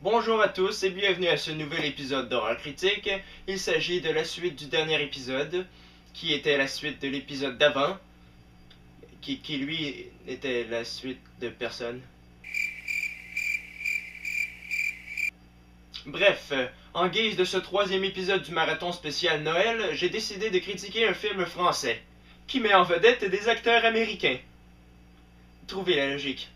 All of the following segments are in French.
Bonjour à tous et bienvenue à ce nouvel épisode d'Horreur Critique. Il s'agit de la suite du dernier épisode, qui était la suite de l'épisode d'avant, qui lui était la suite de personne. Bref, en guise de ce troisième épisode du marathon spécial Noël, j'ai décidé de critiquer un film français, qui met en vedette des acteurs américains. Trouvez la logique.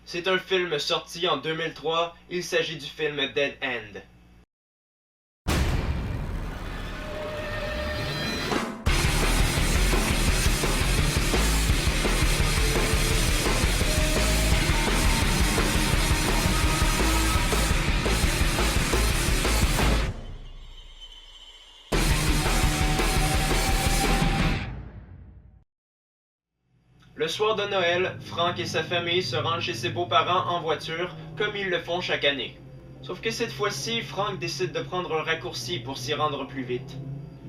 C'est un film sorti en 2003, il s'agit du film Dead End. Le soir de Noël, Frank et sa famille se rendent chez ses beaux-parents en voiture, comme ils le font chaque année. Sauf que cette fois-ci, Frank décide de prendre un raccourci pour s'y rendre plus vite.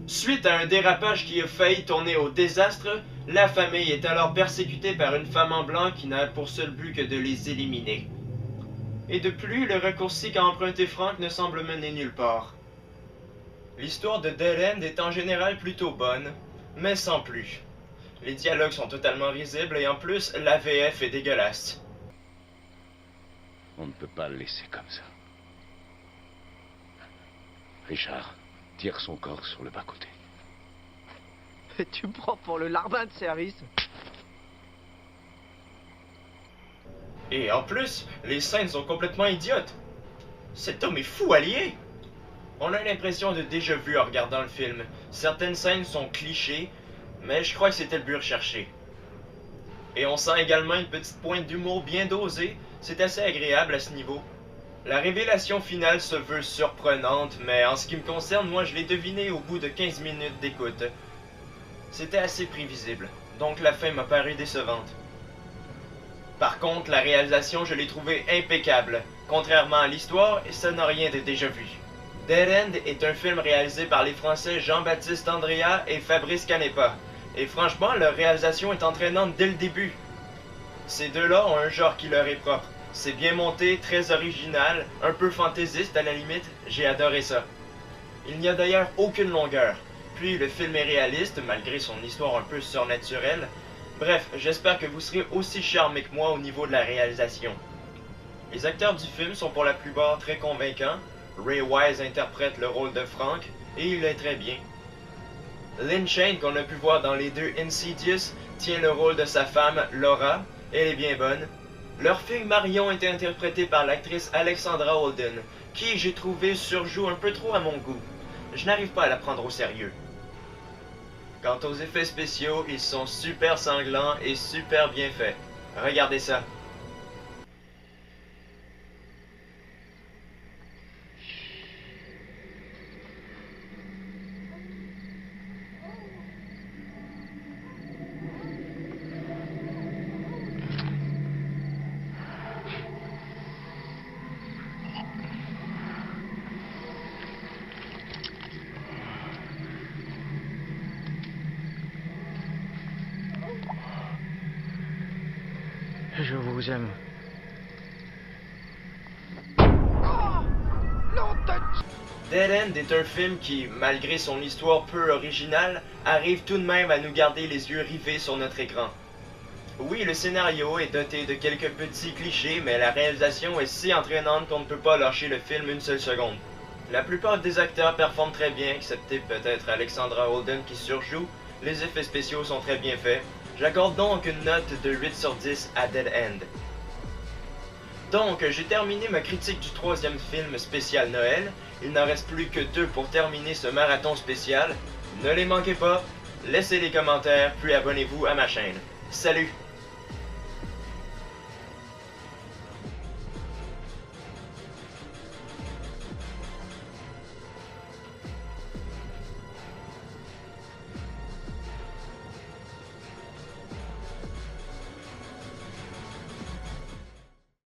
Suite à un dérapage qui a failli tourner au désastre, la famille est alors persécutée par une femme en blanc qui n'a pour seul but que de les éliminer. Et de plus, le raccourci qu'a emprunté Frank ne semble mener nulle part. L'histoire de Dead End est en général plutôt bonne, mais sans plus. Les dialogues sont totalement risibles et en plus, la VF est dégueulasse. On ne peut pas le laisser comme ça. Richard, tire son corps sur le bas-côté. Tu me prends pour le larbin de service. Et en plus, les scènes sont complètement idiotes. Cet homme est fou allié. On a l'impression de déjà vu en regardant le film. Certaines scènes sont clichés, mais je crois que c'était le but recherché. Et on sent également une petite pointe d'humour bien dosée, c'est assez agréable à ce niveau. La révélation finale se veut surprenante, mais en ce qui me concerne, moi je l'ai deviné au bout de 15 minutes d'écoute. C'était assez prévisible, donc la fin m'a paru décevante. Par contre, la réalisation, je l'ai trouvée impeccable. Contrairement à l'histoire, ça n'a rien de déjà vu. Dead End est un film réalisé par les Français Jean-Baptiste Andrea et Fabrice Canepa. Et franchement, leur réalisation est entraînante dès le début. Ces deux-là ont un genre qui leur est propre. C'est bien monté, très original, un peu fantaisiste à la limite, j'ai adoré ça. Il n'y a d'ailleurs aucune longueur. Puis le film est réaliste, malgré son histoire un peu surnaturelle. Bref, j'espère que vous serez aussi charmés que moi au niveau de la réalisation. Les acteurs du film sont pour la plupart très convaincants. Ray Wise interprète le rôle de Frank, et il l'est très bien. Lynn Shane, qu'on a pu voir dans les deux Insidious, tient le rôle de sa femme, Laura. Elle est bien bonne. Leur fille Marion est interprétée par l'actrice Alexandra Holden, qui, j'ai trouvé, surjoue un peu trop à mon goût. Je n'arrive pas à la prendre au sérieux. Quant aux effets spéciaux, ils sont super sanglants et super bien faits. Regardez ça. Je vous aime. Dead End est un film qui, malgré son histoire peu originale, arrive tout de même à nous garder les yeux rivés sur notre écran. Oui, le scénario est doté de quelques petits clichés, mais la réalisation est si entraînante qu'on ne peut pas lâcher le film une seule seconde. La plupart des acteurs performent très bien, excepté peut-être Alexandra Holden qui surjoue. Les effets spéciaux sont très bien faits. J'accorde donc une note de 8 sur 10 à Dead End. Donc, j'ai terminé ma critique du troisième film spécial Noël. Il n'en reste plus que 2 pour terminer ce marathon spécial. Ne les manquez pas, laissez les commentaires, puis abonnez-vous à ma chaîne. Salut!